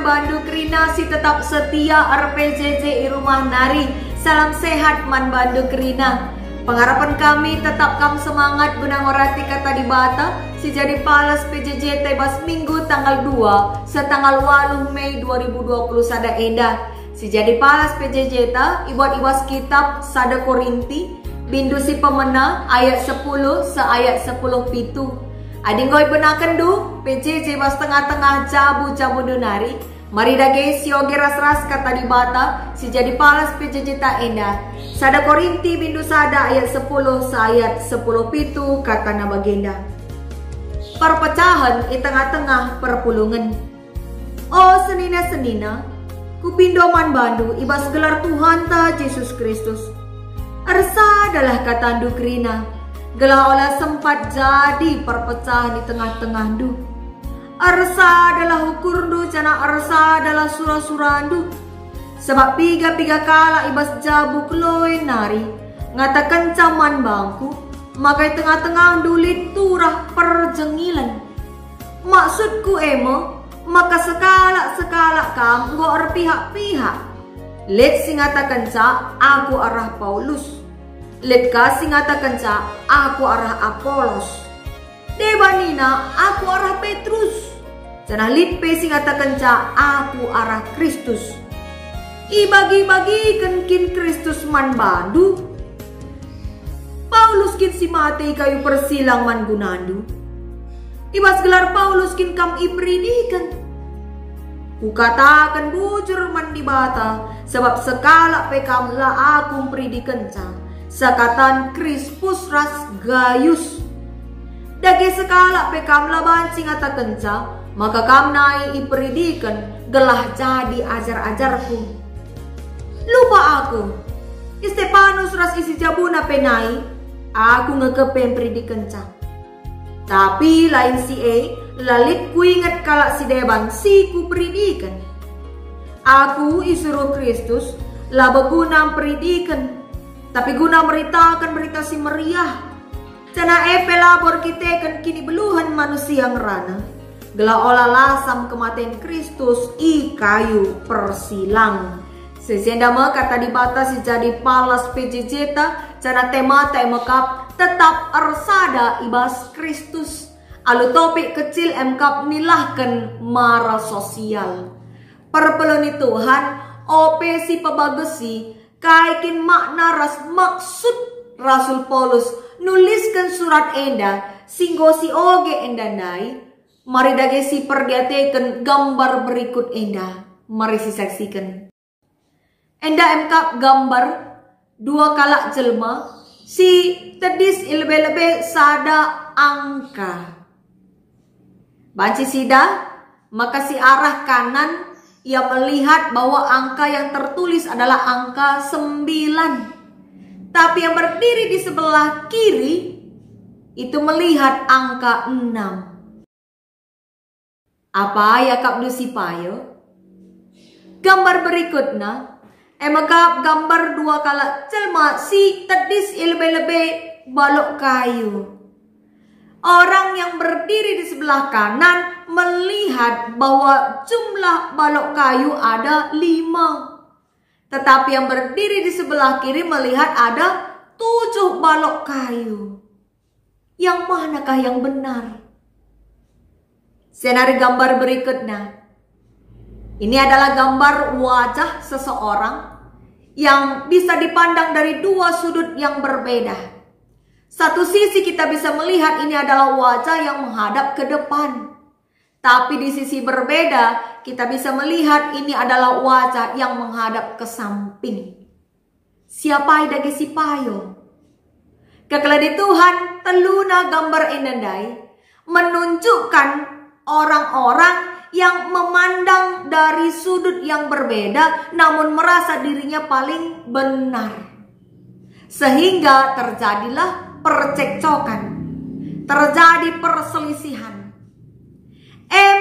Bandu Krina si tetap setia RPJJ i rumah nari. Salam sehat man Bandu Krina. Pengharapan kami tetap kam semangat guna ngorati kata di bata si jadi palas PJJ tebas minggu tanggal 2 setanggal 8 Mei 2020 sada enda. Si jadi palas PJJ ta ibuat kitab sada Korinti bindu si pemena ayat 10 seayat 10 pitu. Adinggoy benakan du PJJ bas tengah-tengah jabu dunari. Mari dage sioge ras-ras kata di bata si jadi palas PJJ ta enda. Sada Korinti bindu sada ayat 10 seayat 10 pitu kata na bagenda. Perpecahan di tengah-tengah perpulungan. Oh senina-senina, kupindo man Bandu ibas gelar Tuhan ta Yesus Kristus. Arsa adalah kata Andu Krina. Gelah olah sempat jadi perpecahan di tengah-tengah du. Arsa adalah hukur du, cana arsa adalah surah-surah du. Sebab piga-piga kala ibas jabu kloe nari ngatakan caman bangku, maka tengah-tengah dulit turah perjengilan. Maksudku emo, maka sekala kam go pihak-pihak. Let singatakan ca aku arah Paulus. Let ka singatakan ca aku arah Apolos. Debanina aku arah Petrus. Cana litpe singatakan ca aku arah Kristus. Ibagi-bagi kin Kristus man Bandu. Paulus kin si Matei kayu persilang man gunandu. Ibas gelar Paulus kin kam ipridikan. Kukatakan bujur man di bata sebab sekala pekam la aku pridikan ca. Sakatan Crispus ras Gaius. Dage sekala pekam la banci ngatakan ca, maka kam nai ipridikan gelah jadi ajar-ajarku. Lupa aku. Stefanus ras isi jabuna penai, aku ngekepen pridikan ca. Tapi lain si lalit ku ingat kalak si deban si ku pridikan. Aku isuruh Kristus lah berguna pridikan, tapi guna meritakan berita si meriah. Cana labor kita kan kini beluhan manusia ngerana. Gelah olah lasam kematian Kristus i kayu persilang. Sesendama kata di bata si jadi palas PJJ ta cana tema kap tetap arsada ibas Kristus. Alu topik kecil emkap nilahkan mara sosial. Perpeloni Tuhan OP si pebagesi kaikin makna maksud Rasul Paulus nuliskan surat enda singgo si oge enda nai. Mari dage si perdiateken gambar berikut enda. Mari si saksikan. Enda emkap gambar dua kalak jelma si tedis ilbe-lebe sada angka. Banci sida, maka si arah kanan ia melihat bahwa angka yang tertulis adalah angka 9. Tapi yang berdiri di sebelah kiri itu melihat angka 6. Apa ya kap dusi payo? Gambar berikutnya emagap gambar dua kalak jelma si tedis ilbe-lebe balok kayu. Orang yang berdiri di sebelah kanan melihat bahwa jumlah balok kayu ada 5. Tetapi yang berdiri di sebelah kiri melihat ada 7 balok kayu. Yang manakah yang benar? Senari gambar berikutnya. Ini adalah gambar wajah seseorang yang bisa dipandang dari dua sudut yang berbeda. Satu sisi kita bisa melihat ini adalah wajah yang menghadap ke depan. Tapi di sisi berbeda kita bisa melihat ini adalah wajah yang menghadap ke samping. Siapa dage si payo? Kekeladi Tuhan teluna gambar enandai menunjukkan orang-orang yang memandang dari sudut yang berbeda namun merasa dirinya paling benar. Sehingga terjadilah percekcokan, terjadi perselisihan.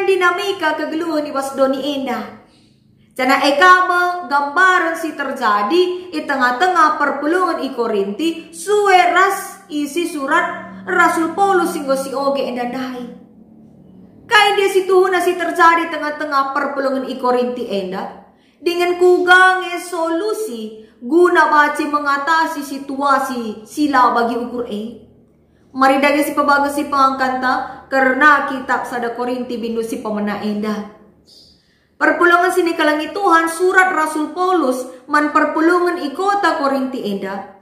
Dinamika kegeluhan di Doni Indah. Cana ekama gambaran si terjadi di tengah-tengah perpulungan i Korinti suwe ras isi surat Rasul Paulus singgo si oge endandai. Kain dia situ nasi terjadi tengah-tengah perpulungan Korinti enda. Dengan kugange solusi guna baci mengatasi situasi sila bagi ukur Mari dagi si pabaga si pangkanta karena kitab sada Korinti bindu si pemena enda. Perpulungan sini kalangi Tuhan surat Rasul Paulus man perpulungan kota Korinti enda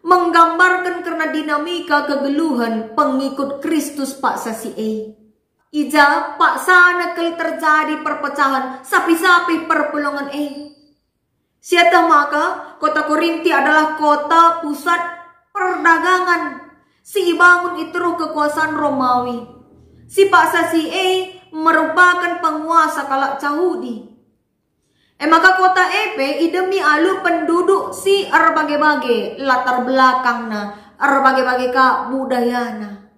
menggambarkan karena dinamika kegeluhan pengikut Kristus paksa si Ija paksa nakal terjadi perpecahan sapi-sapi perpulungan Siapa maka kota Korinti adalah kota pusat perdagangan. Si bangun itu kekuasaan Romawi. Si paksa si merupakan penguasa kalak Yahudi. Maka kota idemi alur penduduk si berbagai-bagai latar belakangna, berbagai-bagai budayana.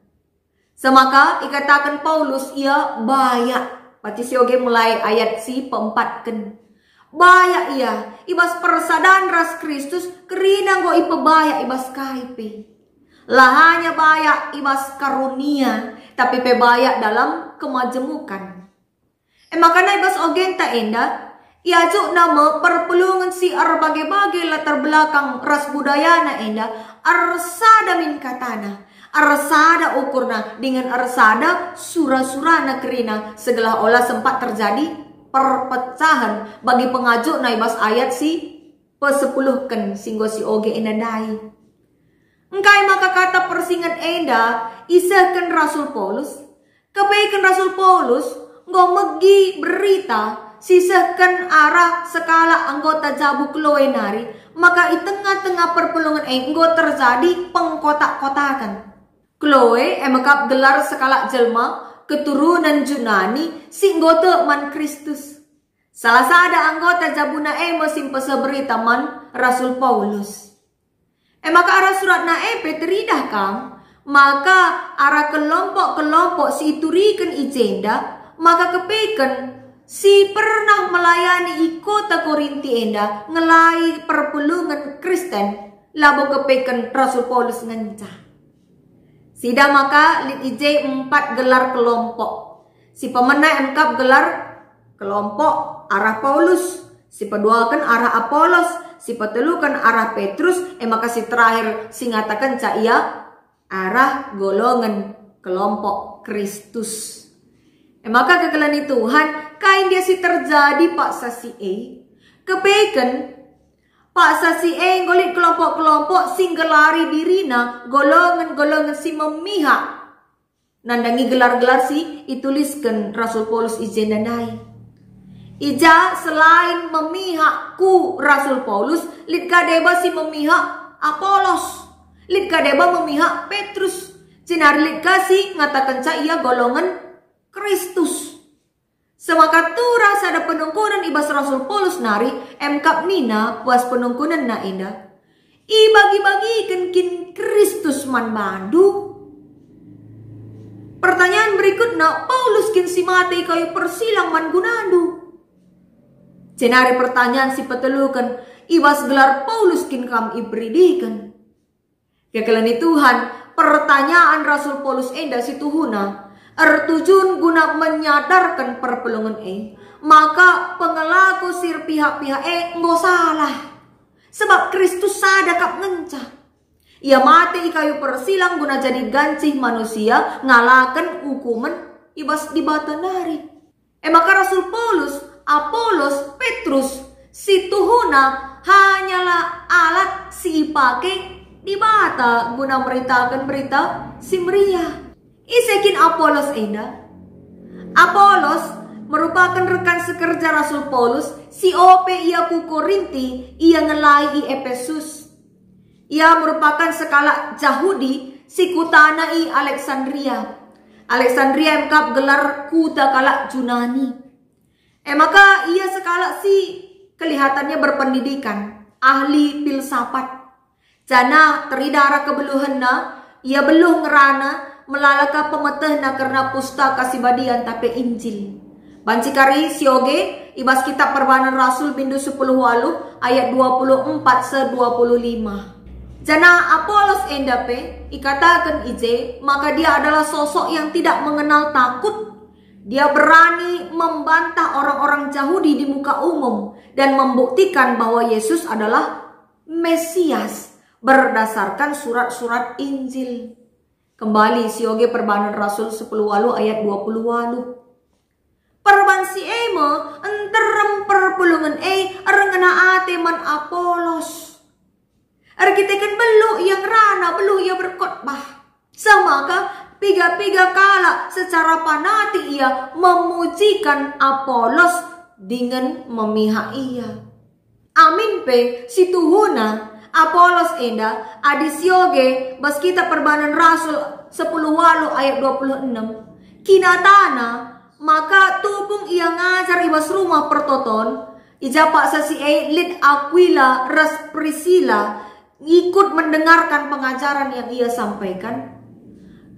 Semaka ikatakan Paulus ia bayak. Pati sioge mulai ayat si peempatkan. Bayak ia ibas persadaan ras Kristus kerina go ipebaya ibas kaipe. Lahanya bayak ibas karunia tapi pebayak dalam kemajemukan. Makanya ibas ogenta enda iajuk nama perpulungan si berbagai-bagai latar belakang ras budayana enda arsada min katana. Arsada ukurna dengan arsada surah-surah kerina segala olah sempat terjadi perpecahan bagi pengajuk naibas ayat si pesepuluhkan singgo si oge enandai. Engkai maka kata persingan enda isakan Rasul Paulus kebaikan Rasul Paulus ngomegi berita sisakan arah sekala anggota jabu kloenari maka di tengah-tengah perpulungan enggo terjadi pengkotak-kotakan. Chloe emakap gelar sekala jelma keturunan Yunani singgote man Kristus. Salah sada anggota jabuna mesim berita man Rasul Paulus. Maka arah surat teridah kam, maka arah kelompok-kelompok si iturikan ijenda, maka kepekan si pernah melayani kota Korinti enda ngelai perpulungan Kristen labo kepekan Rasul Paulus ngencah. Sida maka lit ij 4 gelar kelompok. Si pemena engkap gelar kelompok arah Paulus. Si peduakan arah Apolos. Si petelukan arah Petrus. Maka si terakhir si ngatakan ia arah golongan kelompok Kristus. Maka kekelani Tuhan kain dia si terjadi paksa si kepeken paksa si ngolit kelompok-kelompok sing gelari dirina golongan-golongan si memihak. Nandangi gelar-gelar si ituliskan Rasul Paulus ijen danai. Ija selain memihak ku Rasul Paulus, lit kadeba si memihak Apolos. Lit kadeba memihak Petrus. Cinari lit kasih ngatakan ia golongan Kristus. Semaka tura sada penungkunan ibas Rasul Paulus nari emkap nina puas penungkunan na indah. Ibagi-bagikan kin Kristus man bandu. Pertanyaan berikutnya, Paulus kin si mati kayu persilang man gunandu. Cenari pertanyaan si petelukan ibas gelar Paulus kin kam ibridikan. Kekelani Tuhan pertanyaan Rasul Paulus enda si tuhuna ertujun guna menyadarkan perpulungan maka pengelaku sir pihak-pihak nggak salah sebab Kristus sadakap ngencah ia mati kayu persilang guna jadi gancih manusia ngalakan hukuman ibas di batanari maka Rasul Paulus Apolos Petrus si tuhuna hanyalah alat si ipake di bata guna meritakan berita si meriah. Isekin Apolos enda. Apolos merupakan rekan sekerja Rasul Paulus. Si ia ku Korinti, ia ngelai Efesus. Ia merupakan sekala Yahudi, si kutana Alexandria. Alexandria emkap gelar kuta kalak Yunani. Maka ia sekala si kelihatannya berpendidikan, ahli filsafat. Jana teridara kebeluhanna, ia beluh ngerana melalaka pemetehna karena pustaka sibadian tapi Injil. Bancikari sioge ibas kitab Perbahanan Rasul bindu 10 walu ayat 24 se 25. Jana Apolos endape ikatakan ije maka dia adalah sosok yang tidak mengenal takut Dia berani membantah orang-orang Yahudi di muka umum dan membuktikan bahwa Yesus adalah Mesias berdasarkan surat-surat Injil. Kembali sioge perbanan Rasul 10 walu ayat 20 walu. Perban si ema enterem perpulungan arengana ate man Apolos. Arkiteken belu yang rana belu yang berkhotbah. Samaka piga-piga kala secara fanatik ia memujikan Apolos dengan memihak ia. Amin pe si tuhuna Apolos enda adisioge bas kita perbanan Rasul 10 walu ayat 26. Kinatana maka tupung ia ngajar ibas rumah pertoton ijapak sasi lid Aquila ras Priscilla ikut mendengarkan pengajaran yang ia sampaikan.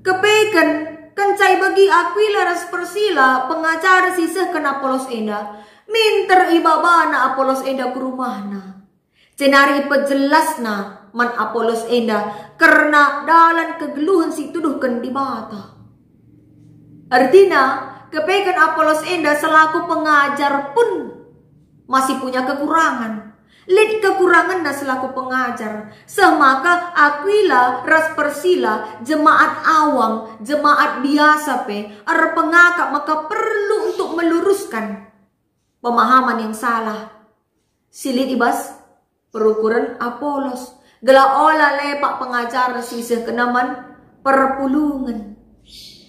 Kepeken kencai bagi Aquila ras Priscilla pengajar sisah ken Apolos enda minter ibabana Apolos enda ke rumahna. Cenari pejelasna man Apolos enda karena dalam kegeluhan si tuduhkan di mata. Artinya kepeken Apolos enda selaku pengajar pun masih punya kekurangan. Lid kekurangan na selaku pengajar. Semaka Aquila ras Priscilla jemaat awam, jemaat biasa pe ar pengakak maka perlu untuk meluruskan pemahaman yang salah. Silid ibas perukuran Apolos. Gela ola lepak pengajar sisih kenaman perpulungan.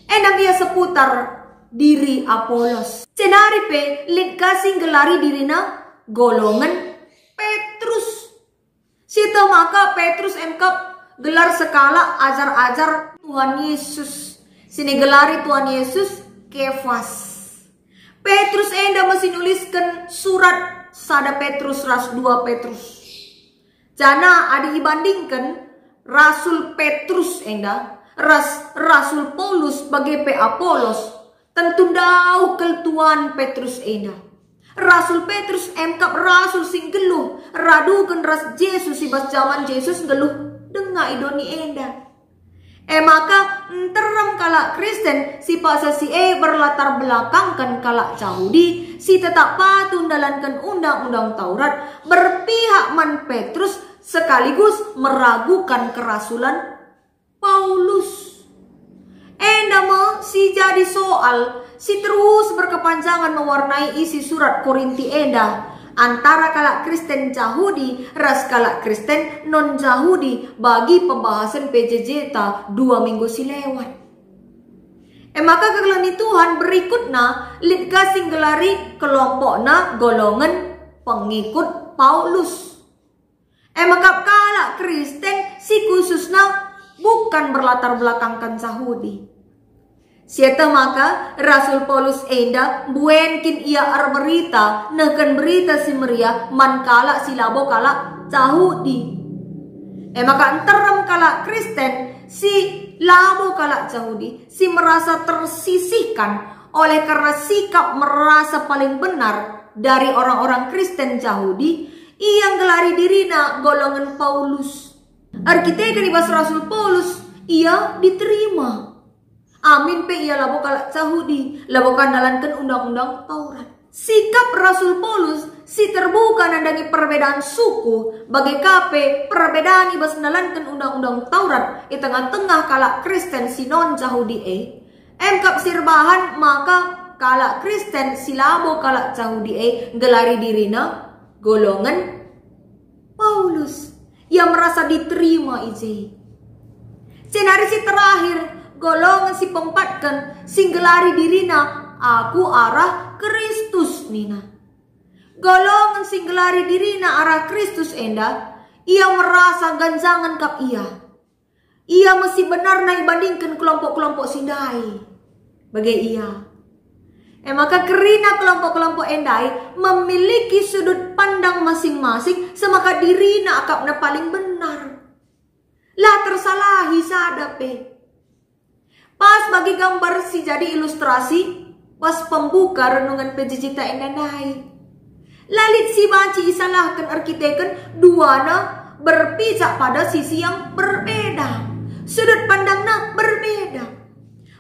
Enam ia seputar diri Apolos. Cenari pe lid kasing gelari dirina golongan Petrus. Sita maka Petrus engkap gelar sekala ajar-ajar Tuhan Yesus. Sini gelari Tuhan Yesus Kefas. Petrus enda masih nuliskan surat sada Petrus ras 2 Petrus. Jana ada dibandingkan Rasul Petrus enda ras Rasul Paulus bagi pe Apolos. Tentu dau kel Tuhan Petrus enda. Rasul Petrus emkap rasul sing geluh radukan ras Yesus ibas zaman Yesus geluh denga idoni enda. Maka enteram kala Kristen si pasa si berlatar belakangkan kala Yahudi si tetap patuh dalankan undang-undang Taurat berpihak man Petrus sekaligus meragukan kerasulan Paulus. Endama si jadi soal si terus berkepanjangan mewarnai isi surat Korinti enda antara kalak Kristen Yahudi ras kalak Kristen non Yahudi bagi pembahasan PJJ ta 2 minggu silewat. Maka kegelani Tuhan berikutnya lid kasing gelari kelompokna golongan pengikut Paulus. Maka kalak Kristen si khususnya bukan berlatar belakangkan Yahudi. Sieta maka Rasul Paulus enda buenkin ia ar berita neken berita si Maria man kala silabo kala Yahudi. Maka enterem kala Kristen si labo kala Yahudi si merasa tersisihkan oleh karena sikap merasa paling benar dari orang-orang Kristen Yahudi yang gelari dirina golongan Paulus. Arkitekan ibas Rasul Paulus ia diterima. Amin pe ia labo kalak Yahudi, labo kandalankan undang-undang Taurat. Sikap Rasul Paulus si terbuka nandangi perbedaan suku bagi kape perbedaan ibas nalankan undang-undang Taurat di tengah-tengah kalak Kristen si non Yahudi emkap sirbahan maka kalak Kristen si labo kalak Yahudi gelari dirina golongan Paulus yang merasa diterima ije. Senari si terakhir golongan si pempatkan singgelari dirina aku arah Kristus nina. Golongan singgelari dirina arah Kristus enda ia merasa ganjangan kap ia. Ia mesti benar na ibandingkan kelompok-kelompok sindai bagi ia. Maka kerina kelompok-kelompok endai memiliki sudut pandang masing-masing semaka dirina akapna paling benar. Lah tersalahi sadape. Pas bagi gambar si jadi ilustrasi pas pembuka renungan PJJ endai. Lalit si banci isalahkan arkiteken duana berpijak pada sisi yang berbeda. Sudut pandangnya berbeda.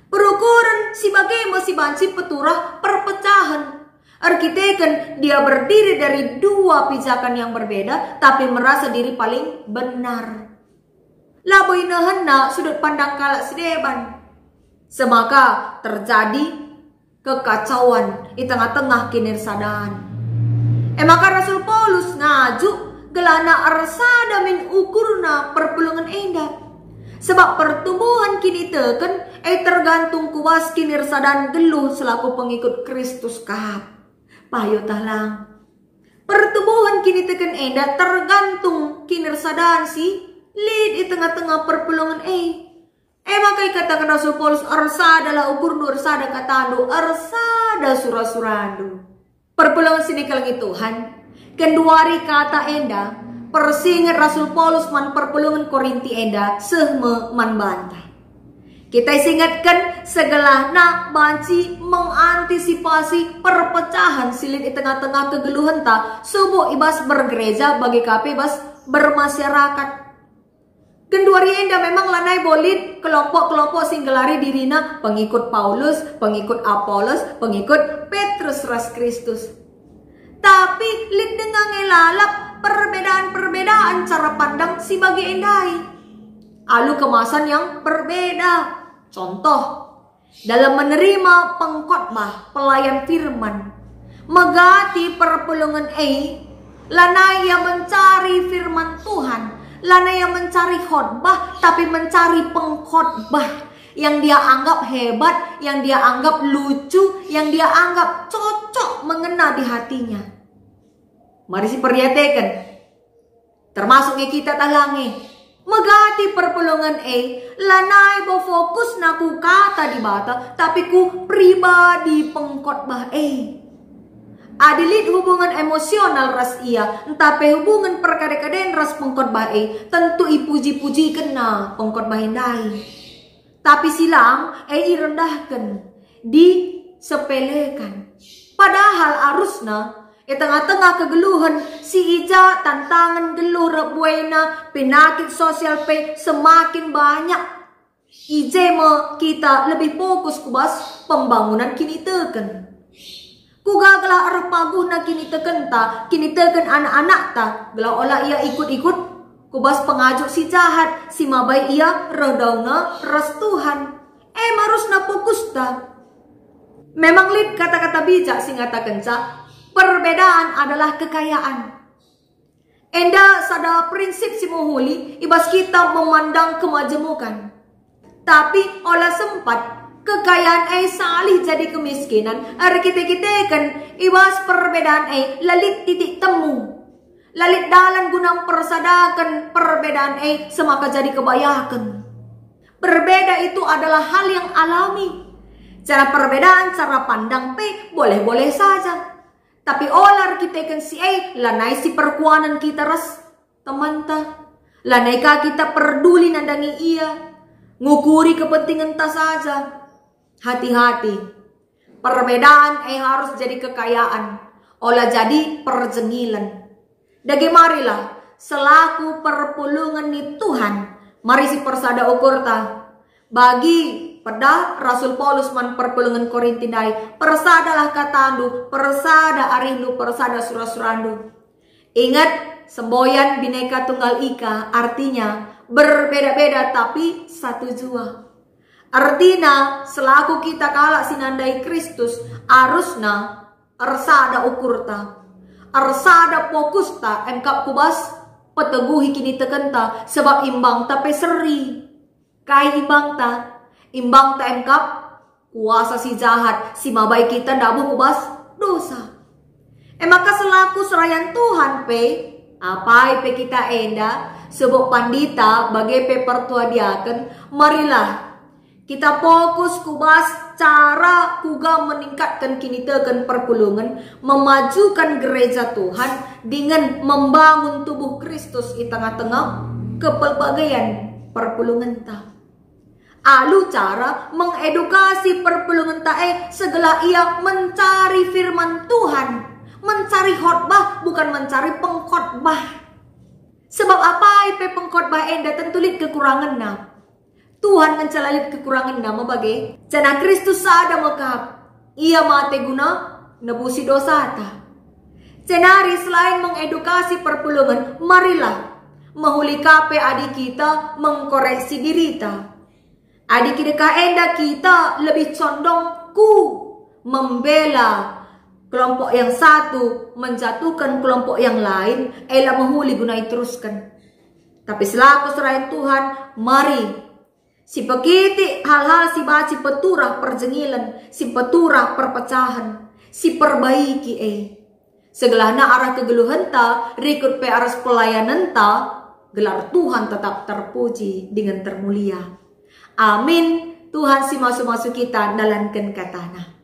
Berukuran si bagaimana si banci peturah perpecahan. Arkiteken dia berdiri dari dua pijakan yang berbeda, tapi merasa diri paling benar. Laboy na sudut pandang kalak sideban. Semaka terjadi kekacauan di tengah-tengah kinirsadaan. Maka Rasul Paulus ngaju gelana arsada min ukurna perpulungan endah. Sebab pertumbuhan kini teken tergantung kuas kinirsadaan geluh selaku pengikut Kristus kahap. Payo talang. Pertumbuhan kini teken endah tergantung kinirsadaan si lid di tengah-tengah perpulungan makai katakan Rasul Paulus arsada la ukur nu arsada katando arsada surasurandu. Perpulungan sini kalangi Tuhan. Kenduari kata endah persingat Rasul Paulus man perpulungan Korinti endah sehme man bantai. Kita ingatkan segala nak banci mengantisipasi perpecahan silit di tengah-tengah kegeluhan ta subuh ibas bergereja bagi kape ibas bermasyarakat. Kenduari enda memang lanai bolit kelompok-kelompok singgelari dirina pengikut Paulus, pengikut Apolos, pengikut Petrus ras Kristus. Tapi lid dengan ngelalap perbedaan-perbedaan cara pandang si bagi endai. Alu kemasan yang berbeda. Contoh, dalam menerima pengkhotbah pelayan firman, megati perpulungan lanai yang mencari firman Tuhan, lanai yang mencari khotbah, tapi mencari pengkhotbah yang dia anggap hebat, yang dia anggap lucu, yang dia anggap cocok mengena di hatinya. Mari si perhatikan, termasuk kita talangi. Megati perpulungan lanai bo fokus naku kata di bata, tapi ku pribadi pengkhotbah adilit hubungan emosional ras ia, tapi hubungan perkade-kadeen ras pengkhotbah tentu ipuji-puji kena pengkhotbah indai. Tapi silang irendahkan, disepelekan. Padahal arusna tengah-tengah kegeluhan si ija tantangan geluh rebuena penyakit sosial semakin banyak. Ijema kita lebih fokus kubas pembangunan kini teken. Kugagala arpaguna kini teken ta, kini teken anak-anak ta, gela olah ia ikut-ikut kubas pengajuk si jahat, si mabai ia redauna ras Tuhan. Marusna fokus ta. Memang lid kata-kata bijak singata kenca. Perbedaan adalah kekayaan. Enda sada prinsip si muhuli ibas kita memandang kemajemukan. Tapi olah sempat kekayaan salih jadi kemiskinan. Hari kita kan ibas perbedaan lalit titik temu. Lalit dalan gunang persadakan perbedaan semaka jadi kebayakan. Berbeda itu adalah hal yang alami. Cara perbedaan, cara pandang boleh-boleh saja. Tapi olar kita kan si lanai si perkuanan kita ras teman ta. Lanai ka kita peduli nandangi ia. Ngukuri kepentingan ta saja. Hati-hati. Perbedaan harus jadi kekayaan. Olah jadi perjengilan. Dagi marilah selaku perpulungan ni Tuhan. Mari si persada ukur ta. Bagi pada Rasul Paulus man perpulungan Korinti dai, persadalah katandu, persada arindu, persada surasurandu. Ingat, semboyan bineka tunggal ika artinya berbeda-beda tapi satu jua. Artinya selaku kita kalak sinandai Kristus arusna arsada ukurta, arsada fokusta engkap kubas peteguhi kini tekenta sebab imbang tapi seri kai imbang ta engkap kuasa si jahat si mabai kita ndabu kubas dosa. Maka selaku serayan Tuhan apa kita enda sebab pandita bagai pertua diaken, marilah kita fokus kubas cara kuga meningkatkan kini teken perpulungan, memajukan gereja Tuhan dengan membangun tubuh Kristus di tengah-tengah kepelbagaian perpulungan ta. Alu cara mengedukasi perpulungan tae segala ia mencari firman Tuhan, mencari khotbah bukan mencari pengkhotbah. Sebab apa pengkhotbah enda tentulit kekurangan na. Tuhan mencelalit kekurangan nama bagai cana Kristus ada makap ia mate guna nebusi dosa ta. Cenari selain mengedukasi perpulungan, marilah mahuli kape adik kita mengkoreksi dirita. Adik kita enda kita lebih condong ku membela kelompok yang satu, menjatuhkan kelompok yang lain, ela mahuli gunai teruskan. Tapi selaku serahin Tuhan, mari si pekiti hal-hal si baci peturah perjengilan, si peturah perpecahan, si perbaiki segelahna arah kegeluhan ta, rikut pe aras pelayanan ta, gelar Tuhan tetap terpuji dengan termulia. Amin. Tuhan si masuk-masuk kita dalankan katana.